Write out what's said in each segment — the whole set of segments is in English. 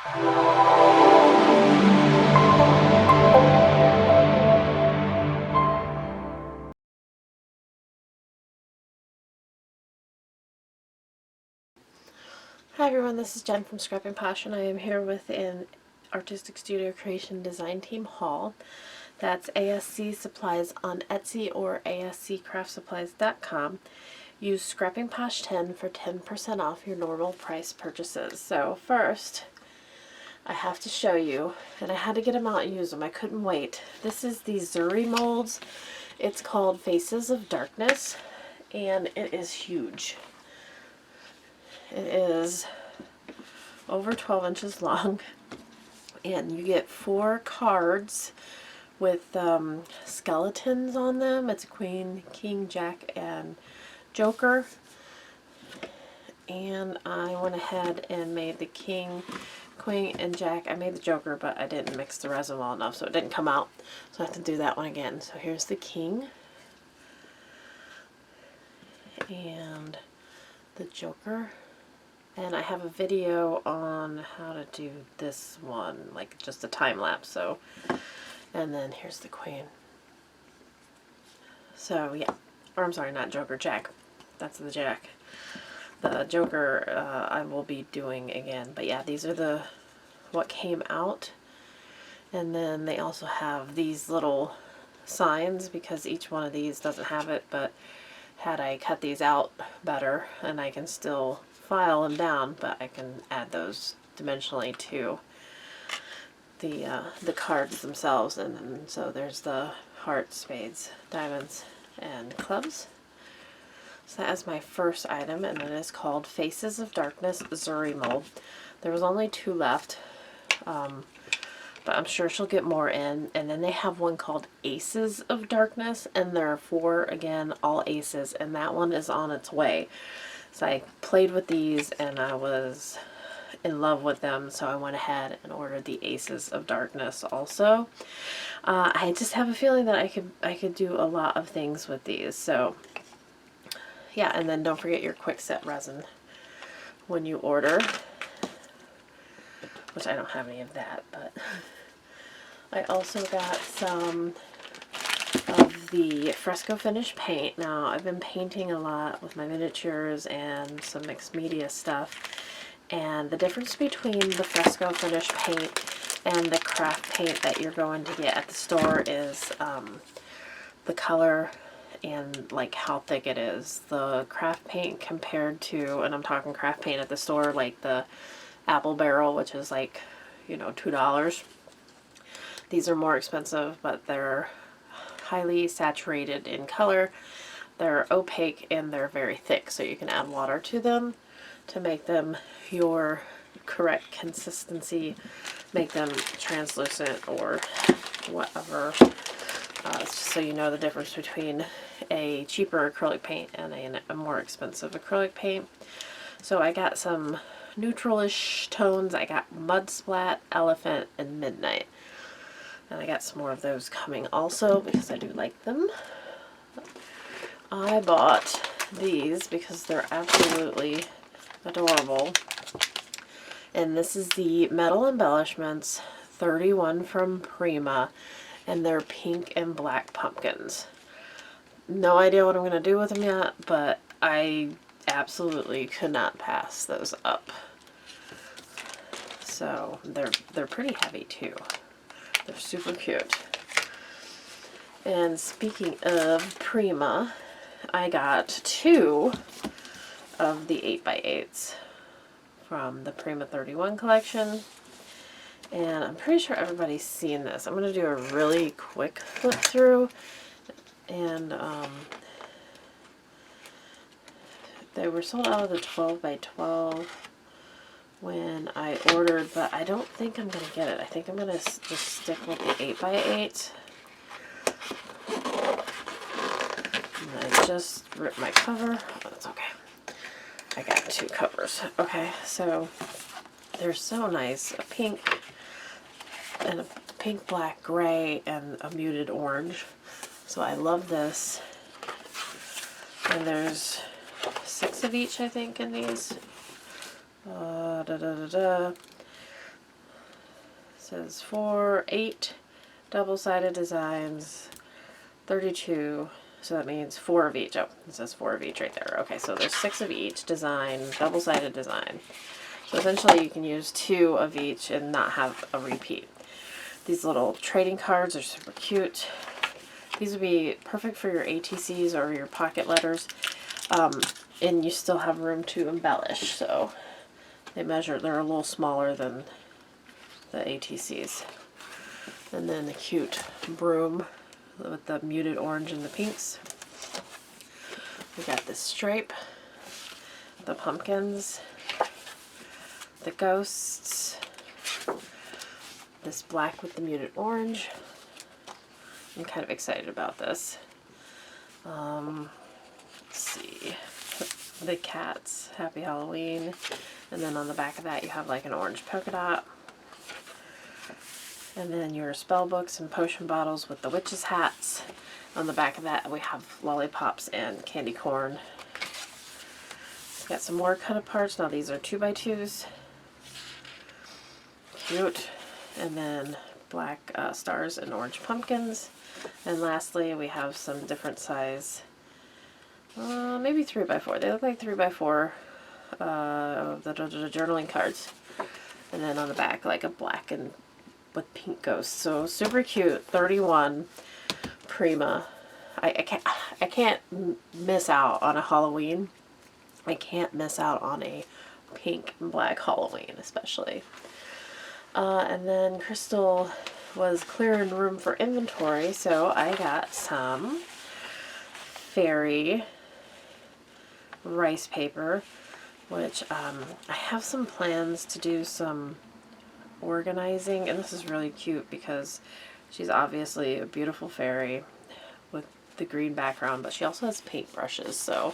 Hi everyone, this is Jen from Scrapping Posh, and I am here with an Artistic Studio Creation Design Team haul. That's ASC Supplies on Etsy or asccraftsupplies.com. Use Scrapping Posh 10 for 10% off your normal price purchases. So first, I have to show you, and I had to get them out and use them. I couldn't wait. This is the Zuri molds. It's called Faces of Darkness, and it is huge. It is over 12 inches long, and you get 4 cards with skeletons on them. It's a queen, king, jack, and joker. And I went ahead and made the king, queen, and jack. I made the joker, but I didn't mix the resin well enough, so it didn't come out. So I have to do that one again. So here's the king and the joker. And I have a video on how to do this one, like just a time lapse. So, and then here's the queen. So yeah, or I'm sorry, not joker, jack. That's the jack. The joker I will be doing again. But yeah, these are what came out. And then they also have these little signs because each one of these doesn't have it. But had I cut these out better, and I can still file them down, but I can add those dimensionally to the cards themselves. And then, so there's the hearts, spades, diamonds, and clubs. So that is my first item, and it is called Faces of Darkness Zuri mold. There was only 2 left, but I'm sure she'll get more in. And then they have one called Aces of Darkness, and there are 4, again, all aces, and that one is on its way. So I played with these and I was in love with them, so I went ahead and ordered the Aces of Darkness also. I just have a feeling that I could do a lot of things with these. So yeah, and then don't forget your quick set resin when you order, which I don't have any of that, but I also got some of the fresco finish paint. Now, I've been painting a lot with my miniatures and some mixed media stuff, and the difference between the fresco finish paint and the craft paint that you're going to get at the store is the color and like how thick it is. The craft paint compared to, and I'm talking craft paint at the store, like the apple barrel, which is like, you know, $2. These are more expensive, but they're highly saturated in color. They're opaque and they're very thick, so you can add water to them to make them your correct consistency, make them translucent or whatever. Just so you know the difference between a cheaper acrylic paint and a more expensive acrylic paint. So I got some neutral-ish tones. I got Mud Splat, Elephant, and Midnight. And I got some more of those coming also because I do like them. I bought these because they're absolutely adorable. And this is the Metal Embellishments 31 from Prima. And they're pink and black pumpkins. No idea what I'm going to do with them yet, but I absolutely could not pass those up. So they're pretty heavy too. They're super cute. And speaking of Prima, I got 2 of the 8x8s from the Prima 31 collection. And I'm pretty sure everybody's seen this. I'm going to do a really quick flip through. And they were sold out of the 12x12 when I ordered, but I don't think I'm going to get it. I think I'm going to just stick with the 8x8. And I just ripped my cover. Oh, that's okay. I got 2 covers. Okay, so they're so nice. A pink and a pink, black, gray, and a muted orange. So I love this. And there's 6 of each, I think, in these. says 8 double-sided designs, 32. So that means 4 of each. Oh, it says 4 of each right there. Okay, so there's 6 of each design, double-sided design. So essentially you can use 2 of each and not have a repeat. These little trading cards are super cute. These would be perfect for your ATCs or your pocket letters. And you still have room to embellish. So they're a little smaller than the ATCs. And then the cute broom with the muted orange and the pinks. We got this stripe, the pumpkins, the ghosts, this black with the muted orange. I'm kind of excited about this. Let's see, the cats, Happy Halloween, and then on the back of that you have like an orange polka dot. And then your spell books and potion bottles with the witches' hats. On the back of that we have lollipops and candy corn. Got some more cut aparts. Now these are 2x2s. Cute. And then black stars and orange pumpkins. And lastly we have some different size, maybe 3x4. They look like 3x4 the journaling cards. And then on the back like a black and with pink ghosts. So super cute. 31 Prima. I can't miss out on a Halloween. I can't miss out on a pink and black Halloween especially. And then Crystal was clearing room for inventory, so I got some fairy rice paper, which I have some plans to do some organizing, and this is really cute because she's obviously a beautiful fairy with the green background, but she also has paintbrushes, so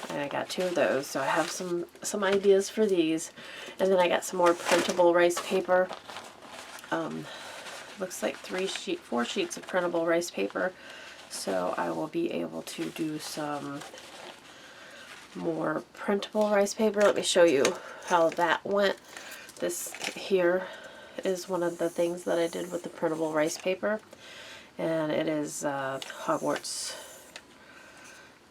I got 2 of those, so I have some ideas for these. And then I got some more printable rice paper. Looks like 4 sheets of printable rice paper, so I will be able to do some more printable rice paper. Let me show you how that went. This here is one of the things that I did with the printable rice paper, and it is Hogwarts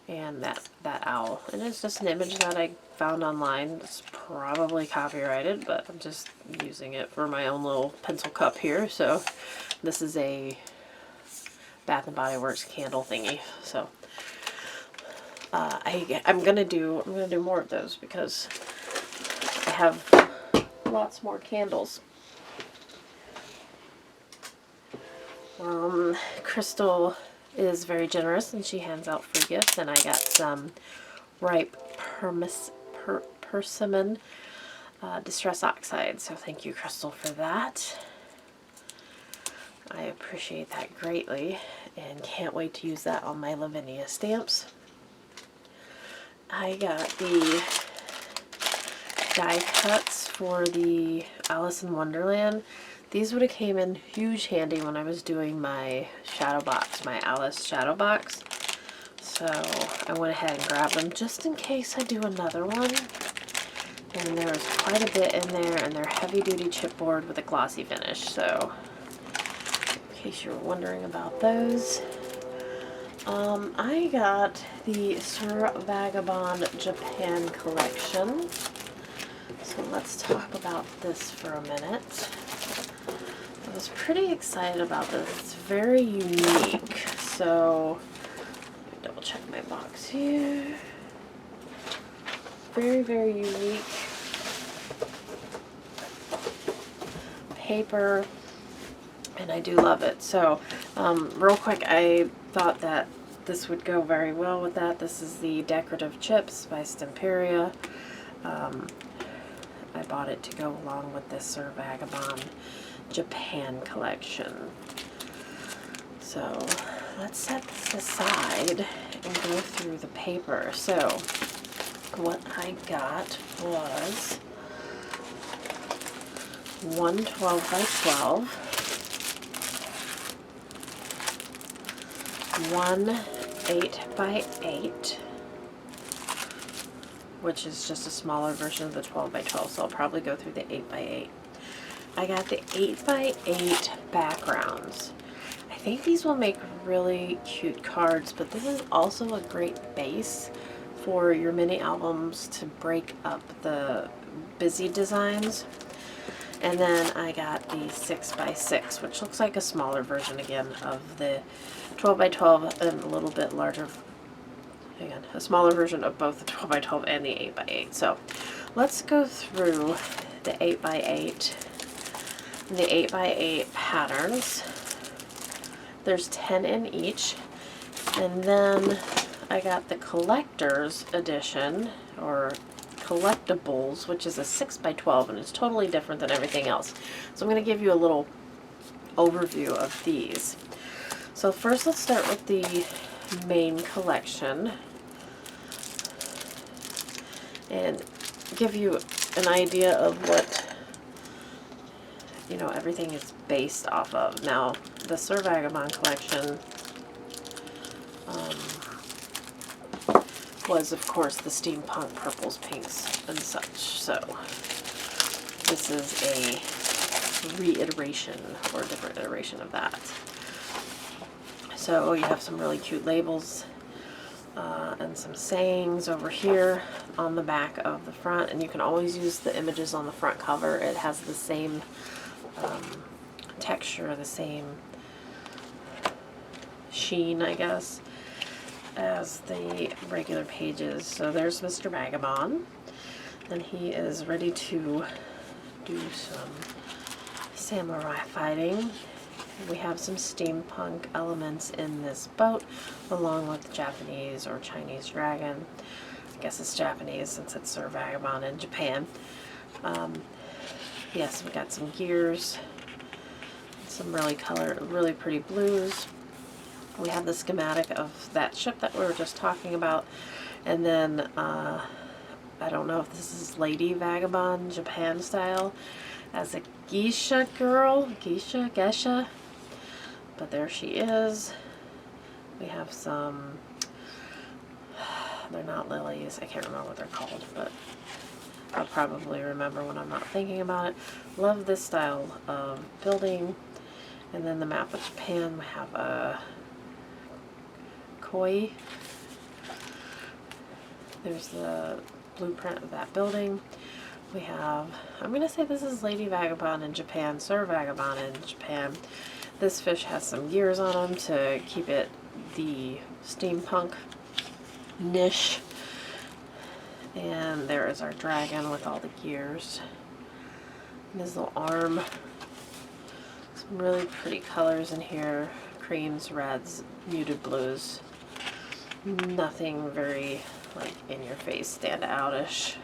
and that owl, and it's just an image that I found online. It's probably copyrighted, but I'm just using it for my own little pencil cup here. So this is a Bath and Body Works candle thingy. So I'm gonna do more of those because I have lots more candles. Crystal is very generous and she hands out free gifts, and I got some ripe persimmon distress oxide, so thank you, Crystal, for that. I appreciate that greatly and can't wait to use that on my Lavinia stamps. I got the die cuts for the Alice in Wonderland. These would have came in huge handy when I was doing my shadow box, my Alice shadow box. So I went ahead and grabbed them just in case I do another one. And there's quite a bit in there, and they're heavy duty chipboard with a glossy finish. So in case you were wondering about those. I got the Sir Vagabond Japan collection. So let's talk about this for a minute. I was pretty excited about this. It's very unique. So let me double check my box here. Very, very unique paper, and I do love it. So real quick, I thought that this would go very well with that. This is the Decorative Chips by Stamperia. I bought it to go along with this Sir Vagabond Japan collection. So let's set this aside and go through the paper. So what I got was one 12 by 12, one 8 by 8, which is just a smaller version of the 12 by 12, so I'll probably go through the 8 by 8. I got the 8x8 backgrounds. I think these will make really cute cards, but this is also a great base for your mini albums to break up the busy designs. And then I got the 6x6, which looks like a smaller version again of the 12x12 and a little bit larger, again, a smaller version of both the 12x12 and the 8x8. So let's go through the 8x8 and the 8x8 patterns. There's 10 in each. And then I got the collector's edition, or collectibles, which is a 6x12, and it's totally different than everything else. So I'm going to give you a little overview of these. So first let's start with the main collection and give you an idea of what, you know, everything is based off of. Now, the Sir Vagabond collection was, of course, the steampunk purples, pinks, and such. So this is a reiteration or a different iteration of that. So you have some really cute labels and some sayings over here on the back of the front, and you can always use the images on the front cover. It has the same texture, the same sheen, I guess, as the regular pages. So there's Mr. Vagabond, and he is ready to do some samurai fighting. We have some steampunk elements in this boat, along with the Japanese or Chinese dragon. I guess it's Japanese since it's Sir Vagabond in Japan. Yes, we got some gears, some really pretty blues. We have the schematic of that ship that we were just talking about, and then I don't know if this is Lady Vagabond Japan style as a geisha girl, geisha, but there she is. We have some, they're not lilies, I can't remember what they're called, but I'll probably remember when I'm not thinking about it. Love this style of building. And then the map of Japan, we have a koi. There's the blueprint of that building. We have, I'm going to say this is Lady Vagabond in Japan, Sir Vagabond in Japan. This fish has some gears on him to keep it the steampunk niche. And there is our dragon with all the gears. And his little arm. Some really pretty colors in here. Creams, reds, muted blues. Nothing very like in your face, stand outish.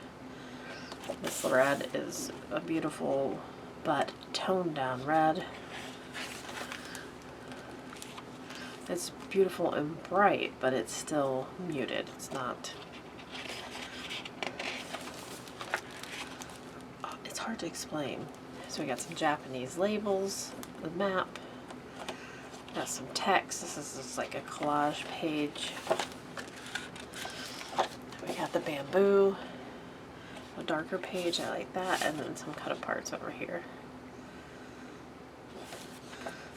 This red is a beautiful but toned down red. It's beautiful and bright, but it's still muted. It's not, it's hard to explain. So we got some Japanese labels, the map, got some text. This is just like a collage page. We got the bamboo, a darker page, I like that, and then some cut aparts over here.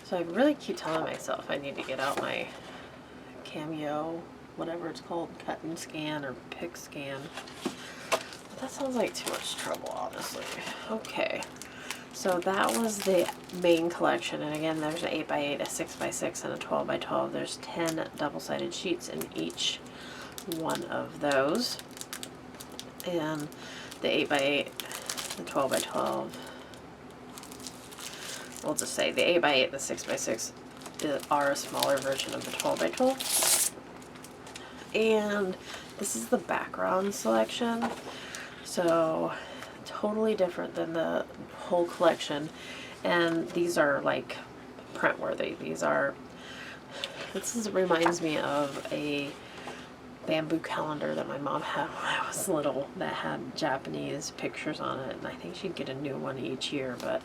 So I really keep telling myself I need to get out my Cameo, whatever it's called, cut and scan or pick scan. But that sounds like too much trouble, honestly. Okay, so that was the main collection, and again there's an 8x8, a 6x6, and a 12x12. There's 10 double-sided sheets in each one of those. And the 8x8, the 12x12, we'll just say the 8x8, the 6x6 are a smaller version of the 12x12. And this is the background selection. So totally different than the whole collection. And these are like print worthy. This reminds me of a bamboo calendar that my mom had when I was little that had Japanese pictures on it, and I think she'd get a new one each year. But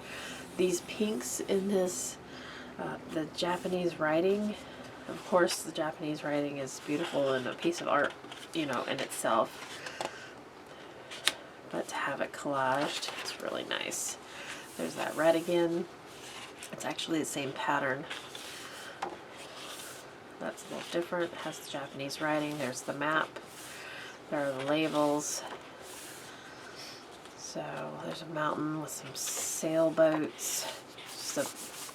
these pinks in this, the Japanese writing, of course the Japanese writing is beautiful and a piece of art, you know, in itself, but to have it collaged, it's really nice. There's that red again. It's actually the same pattern. That's a little different. It has the Japanese writing. There's the map. There are the labels. So there's a mountain with some sailboats. Just a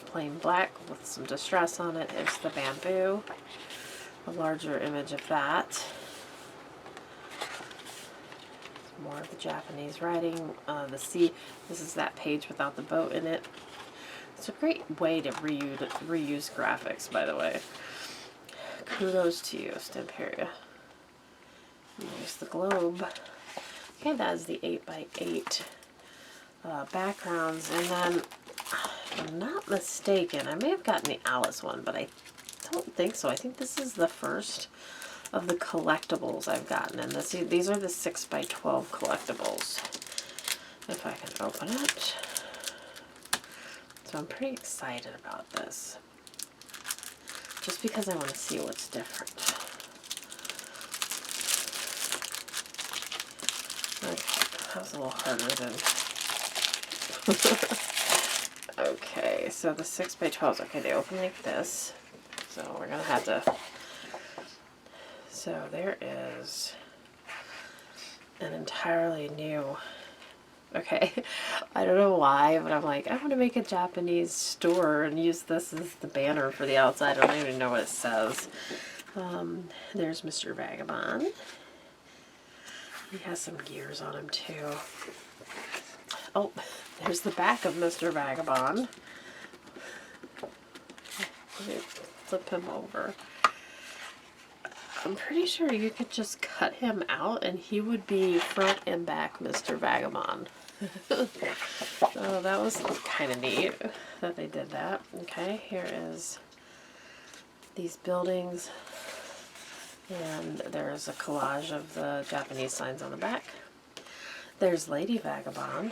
plain black with some distress on it. There's the bamboo. A larger image of that. More of the Japanese writing. The sea. This is that page without the boat in it. It's a great way to reuse graphics, by the way. Kudos to you, Stamperia. Here's the globe. Okay, that is the 8x8 backgrounds. And then, if I'm not mistaken, I may have gotten the Alice one, but I don't think so. I think this is the first of the collectibles I've gotten. And these are the 6x12 collectibles. If I can open it. So I'm pretty excited about this. Just because I want to see what's different. Okay, that was a little harder than... Okay, so the 6x12s, okay, they open like this. So we're going to have to... So there is an entirely new... Okay, I don't know why, but I'm like, I want to make a Japanese store and use this as the banner for the outside. I don't even know what it says. There's Mr. Vagabond. He has some gears on him too. Oh, there's the back of Mr. Vagabond. Let me flip him over. I'm pretty sure you could just cut him out and he would be front and back Mr. Vagabond. So that was kind of neat that they did that. Okay, here is these buildings, and there's a collage of the Japanese signs on the back. There's Lady Vagabond,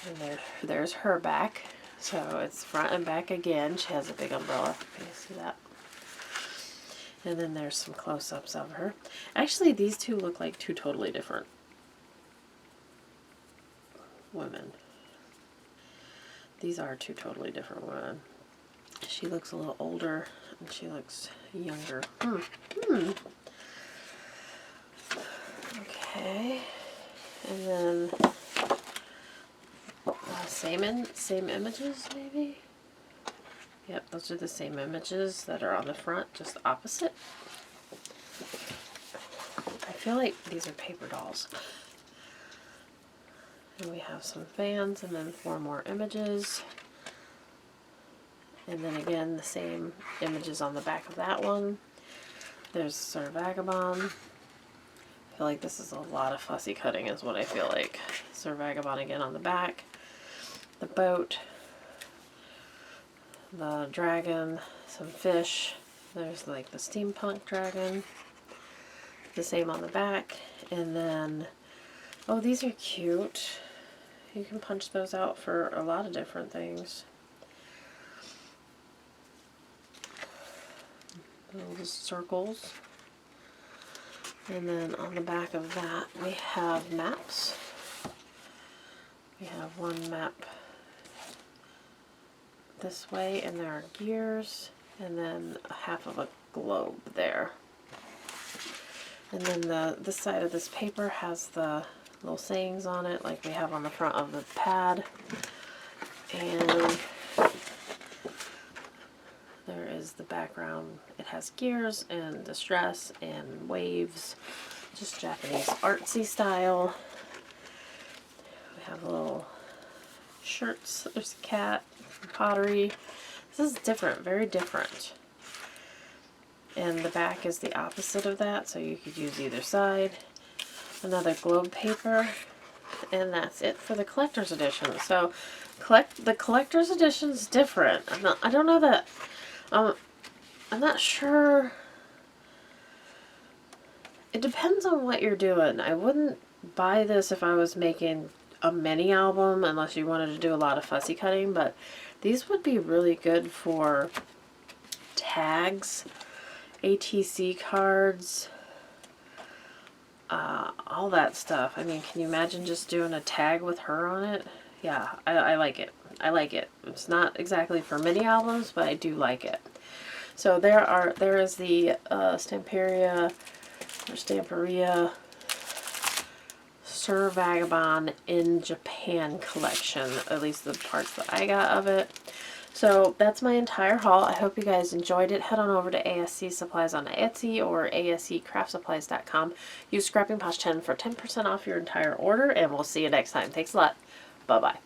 and there's her back. So it's front and back again. She has a big umbrella. Can you see that? And then there's some close-ups of her. Actually, these two look like two totally different women. These are two totally different women. She looks a little older and she looks younger. Okay. And then same images maybe? Yep, those are the same images that are on the front, just opposite. I feel like these are paper dolls. And we have some fans, and then 4 more images. And then again, the same images on the back of that one. There's Sir Vagabond. I feel like this is a lot of fussy cutting is what I feel like. Sir Vagabond again on the back. The boat. The dragon. Some fish. There's like the steampunk dragon. The same on the back. And then, oh, these are cute. You can punch those out for a lot of different things. Little circles. And then on the back of that we have maps. We have one map this way, and there are gears, and then half of a globe there. And then this side of this paper has the little sayings on it, like we have on the front of the pad. And there is the background. It has gears and distress and waves, just Japanese artsy style. We have little shirts. There's a cat, pottery. This is different, very different. And the back is the opposite of that, so you could use either side. Another globe paper, and that's it for the collector's edition. So the collector's edition is different. I don't know that, I'm not sure. It depends on what you're doing. I wouldn't buy this if I was making a mini album unless you wanted to do a lot of fussy cutting, but these would be really good for tags, ATC cards, all that stuff. I mean, can you imagine just doing a tag with her on it? yeah, I like it. I like it. It's not exactly for mini albums, but I do like it. So there is the Stamperia or Stamperia Sir Vagabond in Japan collection, at least the parts that I got of it. So that's my entire haul. I hope you guys enjoyed it. Head on over to ASC Supplies on Etsy or asccraftsupplies.com. Use Scrapping Posh 10 for 10% off your entire order, and we'll see you next time. Thanks a lot. Bye-bye.